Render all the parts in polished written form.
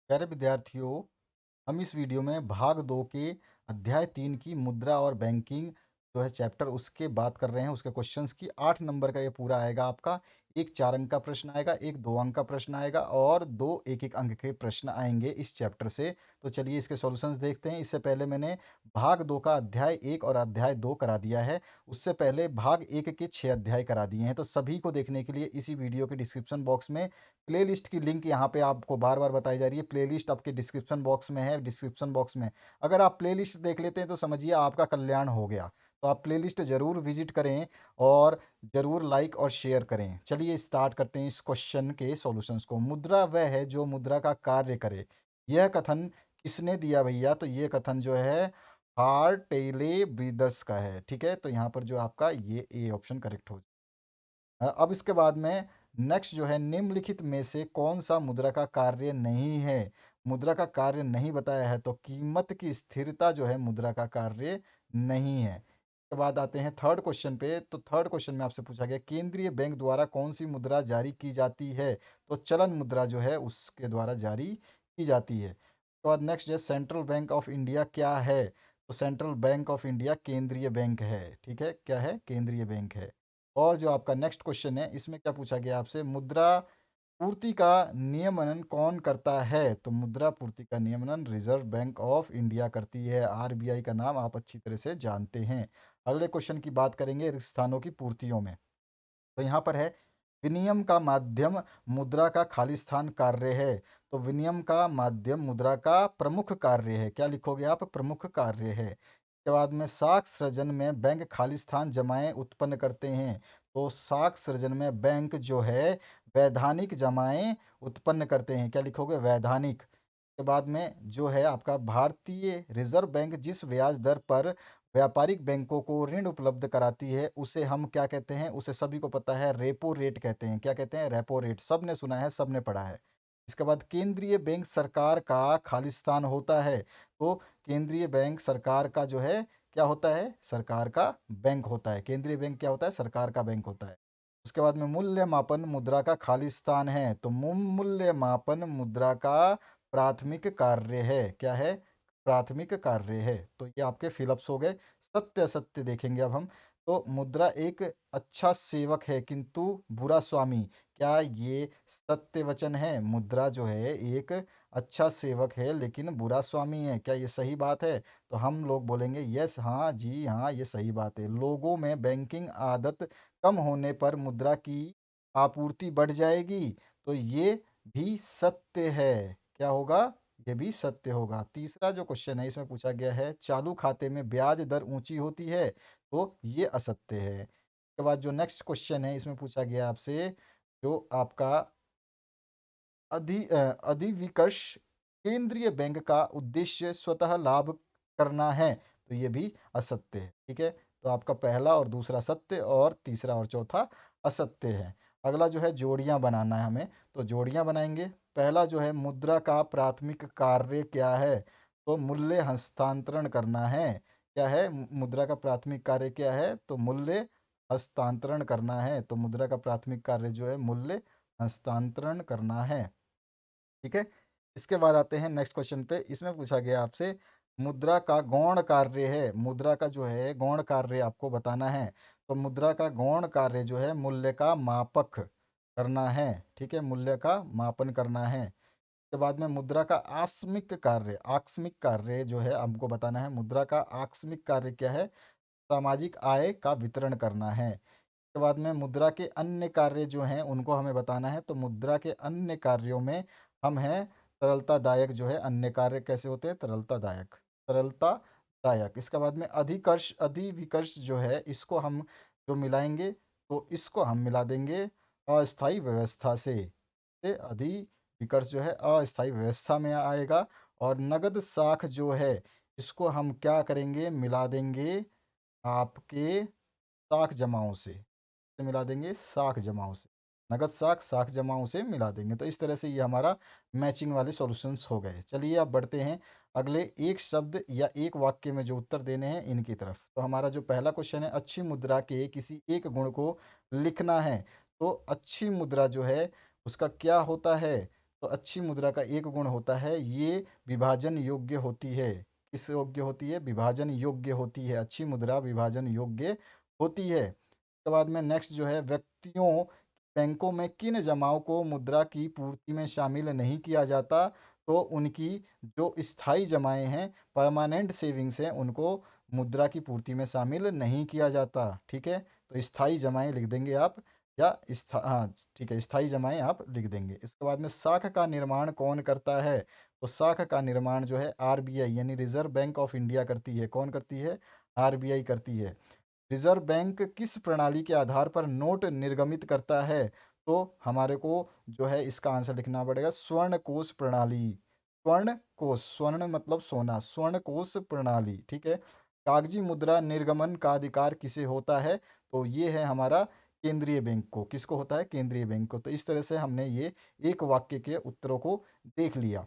प्यारे विद्यार्थियों, हम इस वीडियो में भाग 2 के अध्याय 3 की मुद्रा और बैंकिंग जो है चैप्टर उसके बात कर रहे हैं। उसके क्वेश्चंस की 8 नंबर का ये पूरा आएगा आपका। एक 4 अंक का प्रश्न आएगा, एक 2 अंक का प्रश्न आएगा और 2 1-1 अंक के प्रश्न आएंगे इस चैप्टर से। तो चलिए इसके सॉल्यूशंस देखते हैं। इससे पहले मैंने भाग 2 का अध्याय 1 और अध्याय 2 करा दिया है। उससे पहले भाग 1 के 6 अध्याय करा दिए हैं। तो सभी को देखने के लिए इसी वीडियो के डिस्क्रिप्शन बॉक्स में प्लेलिस्ट की लिंक यहाँ पे आपको बार-बार बताई जा रही है। प्लेलिस्ट आपके डिस्क्रिप्शन बॉक्स में है, डिस्क्रिप्शन बॉक्स में अगर आप प्लेलिस्ट देख लेते हैं तो समझिए आपका कल्याण हो गया। तो आप प्लेलिस्ट ज़रूर विज़िट करें और ज़रूर लाइक और शेयर करें। चलिए स्टार्ट करते हैं इस क्वेश्चन के सॉल्यूशंस को। मुद्रा वह है जो मुद्रा का कार्य करे। यह कथन किसने दिया भैया? तो ये कथन जो है हार्टेले ब्रीदर्स का है। ठीक है? तो यहाँ पर जो आपका ये ए ऑप्शन करेक्ट हो अब इसके बाद में नेक्स्ट जो है निम्नलिखित में से कौन सा मुद्रा का कार्य नहीं है? मुद्रा का कार्य नहीं बताया है तो कीमत की स्थिरता जो है मुद्रा का कार्य नहीं है। उसके बाद आते हैं थर्ड क्वेश्चन पे। तो थर्ड क्वेश्चन में आपसे पूछा गया केंद्रीय बैंक द्वारा कौन सी मुद्रा जारी की जाती है? तो चलन मुद्रा जो है उसके द्वारा जारी की जाती है। उसके बाद नेक्स्ट है सेंट्रल बैंक ऑफ इंडिया क्या है? तो सेंट्रल बैंक ऑफ इंडिया केंद्रीय बैंक है। ठीक है? क्या है? केंद्रीय बैंक है। और जो आपका नेक्स्ट क्वेश्चन है इसमें क्या पूछा गया आपसे? मुद्रा पूर्ति का नियमन कौन करता है? तो मुद्रा पूर्ति का नियमन रिजर्व बैंक ऑफ इंडिया करती है। आरबीआई का नाम आप अच्छी तरह से जानते हैं। अगले क्वेश्चन की बात करेंगे रिक्त स्थानों की पूर्तियों में। तो यहाँ पर है विनिमय का माध्यम मुद्रा का खालिस्तान कार्य है। तो विनिमय का माध्यम मुद्रा का प्रमुख कार्य है। क्या लिखोगे आप? प्रमुख कार्य है। के बाद में साख सृजन में बैंक खालिस्तान जमाएं उत्पन्न करते हैं। तो साख सृजन में बैंक जो है वैधानिक जमाएं उत्पन्न करते हैं। क्या लिखोगे? वैधानिक। के बाद में जो है आपका भारतीय रिजर्व बैंक जिस ब्याज दर पर व्यापारिक बैंकों को ऋण उपलब्ध कराती है उसे हम क्या कहते हैं? उसे सभी को पता है रेपो रेट कहते हैं। क्या कहते हैं? Repo rate. सबने सुना है, सबने पढ़ा है। इसके बाद केंद्रीय बैंक सरकार का खालिस्तान होता है। तो केंद्रीय बैंक सरकार का जो है क्या होता है? सरकार का बैंक होता है। केंद्रीय बैंक क्या होता है? सरकार का बैंक होता है। उसके बाद में मूल्य मापन मुद्रा का खालिस्तान है। तो मूल्य मापन मुद्रा का प्राथमिक कार्य है। क्या है? प्राथमिक कार्य है। तो ये आपके फिलअप्स हो गए। सत्य असत्य देखेंगे अब हम। तो मुद्रा एक अच्छा सेवक है किंतु बुरा स्वामी। क्या ये सत्य वचन है? मुद्रा जो है एक अच्छा सेवक है लेकिन बुरा स्वामी है। क्या ये सही बात है? तो हम लोग बोलेंगे यस, हाँ जी, हाँ ये सही बात है। लोगों में बैंकिंग आदत कम होने पर मुद्रा की आपूर्ति बढ़ जाएगी। तो ये भी सत्य है। क्या होगा? ये भी सत्य होगा। तीसरा जो क्वेश्चन है इसमें पूछा गया है चालू खाते में ब्याज दर ऊंची होती है। तो ये असत्य है। उसके बाद जो नेक्स्ट क्वेश्चन है इसमें पूछा गया आपसे जो आपका अधिविकर्ष केंद्रीय बैंक का उद्देश्य स्वतः लाभ करना है। तो ये भी असत्य है। ठीक है? तो आपका पहला और दूसरा सत्य और तीसरा और चौथा असत्य है। अगला जो है जोड़ियां बनाना है हमें। तो जोड़ियां बनाएंगे। पहला जो है मुद्रा का प्राथमिक कार्य क्या है? तो मूल्य हस्तांतरण करना है। क्या है? मुद्रा का प्राथमिक कार्य क्या है? तो मूल्य हस्तांतरण करना है। तो मुद्रा का प्राथमिक कार्य जो है मूल्य हस्तांतरण करना है। ठीक है? इसके बाद आते हैं नेक्स्ट क्वेश्चन पे। इसमें पूछा गया आपसे मुद्रा का गौण कार्य है। मुद्रा का जो है गौण कार्य आपको बताना है। तो मुद्रा का गौण कार्य जो है मूल्य का मापक करना है। ठीक है? मूल्य का मापन करना है। उसके बाद में मुद्रा का आकस्मिक कार्य जो है हमको बताना है। मुद्रा का आकस्मिक कार्य क्या है? सामाजिक आय का वितरण करना है। उसके बाद में मुद्रा के अन्य कार्य जो हैं उनको हमें बताना है। तो मुद्रा के अन्य कार्यों में हम हैं तरलतादायक। जो है अन्य कार्य कैसे होते हैं? तरलतादायक। तरलतादायक। इसके बाद में अधिविकर्ष जो है इसको हम जो मिलाएंगे तो इसको हम मिला देंगे अस्थाई व्यवस्था से अधिविकर्ष जो है अस्थाई व्यवस्था में आएगा। और नगद साख जो है इसको हम क्या करेंगे? मिला देंगे आपके साख जमाओं से मिला देंगे साख जमाओं से। नगद साख साख जमाओं से मिला देंगे। तो इस तरह से ये हमारा मैचिंग वाले सॉल्यूशंस हो गए। चलिए अब बढ़ते हैं अगले एक शब्द या एक वाक्य में जो उत्तर देने हैं इनकी तरफ। तो हमारा जो पहला क्वेश्चन है अच्छी मुद्रा के किसी एक गुण को लिखना है। तो अच्छी मुद्रा जो है उसका क्या होता है? तो अच्छी मुद्रा का एक गुण होता है, ये विभाजन योग्य होती है। किस योग्य होती है? विभाजन योग्य होती है। अच्छी मुद्रा विभाजन योग्य होती है। उसके बाद में नेक्स्ट जो है, व्यक्तियों बैंकों में किन जमाओं को मुद्रा की पूर्ति में शामिल नहीं किया जाता? तो उनकी जो स्थायी जमाएं हैं, परमानेंट सेविंग्स हैं, उनको मुद्रा की पूर्ति में शामिल नहीं किया जाता। ठीक है, तो स्थायी जमाएं लिख देंगे आप, या हाँ ठीक है, स्थायी जमाएं आप लिख देंगे। इसके बाद में शाख का निर्माण कौन करता है? तो शाख का निर्माण जो है आरबीआई यानी रिजर्व बैंक ऑफ इंडिया करती है। कौन करती है? आरबीआई करती है। रिजर्व बैंक किस प्रणाली के आधार पर नोट निर्गमित करता है? तो हमारे को जो है इसका आंसर लिखना पड़ेगा स्वर्ण कोष प्रणाली। स्वर्ण कोष, स्वर्ण मतलब सोना, स्वर्ण कोष प्रणाली। ठीक है। कागजी मुद्रा निर्गमन का अधिकार किसे होता है? तो ये है हमारा केंद्रीय बैंक को। किसको होता है? केंद्रीय बैंक को। तो इस तरह से हमने ये एक वाक्य के उत्तरों को देख लिया।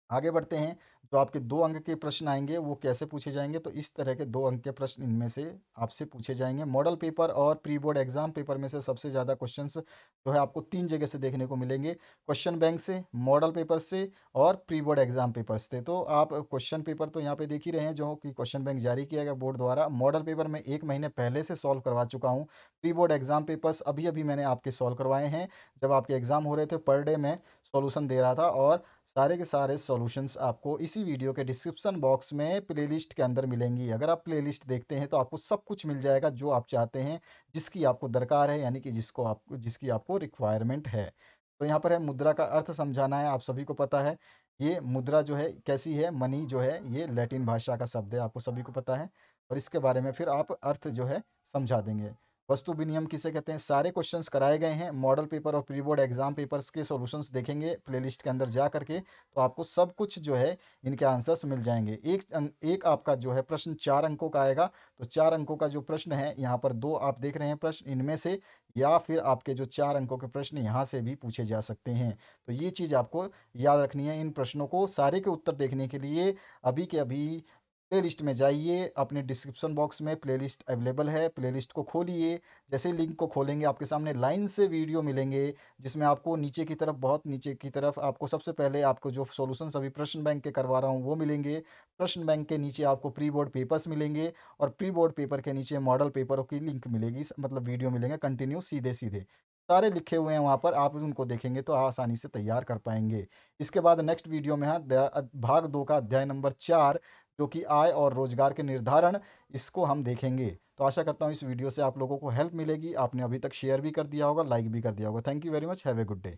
आगे बढ़ते हैं। जो आपके 2 अंक के प्रश्न आएँगे वो कैसे पूछे जाएँगे? तो इस तरह के 2 अंक के प्रश्न इनमें से आपसे पूछे जाएँगे। मॉडल पेपर और प्री बोर्ड एग्ज़ाम पेपर में से सबसे ज़्यादा क्वेश्चंस जो है आपको 3 जगह से देखने को मिलेंगे। क्वेश्चन बैंक से, मॉडल पेपर से और प्री बोर्ड एग्ज़ाम पेपर से। तो आप क्वेश्चन पेपर तो यहाँ पे देख ही रहे हैं जो कि क्वेश्चन बैंक जारी किया गया बोर्ड द्वारा। मॉडल पेपर मैं 1 महीने पहले से सॉल्व करवा चुका हूँ। प्री बोर्ड एग्ज़ाम पेपर्स अभी-अभी मैंने आपके सॉल्व करवाए हैं। जब आपके एग्ज़ाम हो रहे थे पर डे मैं सॉल्यूशन दे रहा था, और सारे के सारे सॉल्यूशंस आपको इसी वीडियो के डिस्क्रिप्शन बॉक्स में प्लेलिस्ट के अंदर मिलेंगी। अगर आप प्लेलिस्ट देखते हैं तो आपको सब कुछ मिल जाएगा जो आप चाहते हैं, जिसकी आपको दरकार है, यानी कि जिसकी आपको रिक्वायरमेंट है। तो यहाँ पर है मुद्रा का अर्थ समझाना है, आप सभी को पता है। ये मुद्रा जो है कैसी है, मनी जो है ये लैटिन भाषा का शब्द है, आपको सभी को पता है। और इसके बारे में फिर आप अर्थ जो है समझा देंगे। वस्तु विनिमय किसे कहते हैं? सारे क्वेश्चंस कराए गए हैं। मॉडल पेपर और प्री बोर्ड एग्जाम पेपर्स के सॉल्यूशंस देखेंगे प्लेलिस्ट के अंदर जा करके, तो आपको सब कुछ जो है इनके आंसर्स मिल जाएंगे। एक आपका जो है प्रश्न 4 अंकों का आएगा। तो 4 अंकों का जो प्रश्न है, यहाँ पर 2 आप देख रहे हैं प्रश्न, इनमें से या फिर आपके जो 4 अंकों के प्रश्न यहाँ से भी पूछे जा सकते हैं। तो ये चीज़ आपको याद रखनी है। इन प्रश्नों को सारे के उत्तर देखने के लिए अभी के अभी प्लेलिस्ट में जाइए। अपने डिस्क्रिप्शन बॉक्स में प्लेलिस्ट अवेलेबल है, प्लेलिस्ट को खोलिए। जैसे ही लिंक को खोलेंगे आपके सामने लाइन से वीडियो मिलेंगे, जिसमें आपको नीचे की तरफ, बहुत नीचे की तरफ आपको सबसे पहले आपको जो सॉल्यूशंस अभी प्रश्न बैंक के करवा रहा हूँ वो मिलेंगे। प्रश्न बैंक के नीचे आपको प्री बोर्ड पेपर्स मिलेंगे, और प्री बोर्ड पेपर के नीचे मॉडल पेपरों की लिंक मिलेगी, मतलब वीडियो मिलेंगे कंटिन्यू सीधे सीधे। सारे लिखे हुए हैं वहाँ पर, आप उनको देखेंगे तो आसानी से तैयार कर पाएंगे। इसके बाद नेक्स्ट वीडियो में है भाग 2 का अध्याय नंबर 4, जो कि आय और रोजगार के निर्धारण, इसको हम देखेंगे। तो आशा करता हूँ इस वीडियो से आप लोगों को हेल्प मिलेगी। आपने अभी तक शेयर भी कर दिया होगा, लाइक भी कर दिया होगा। Thank you very much, have a good day.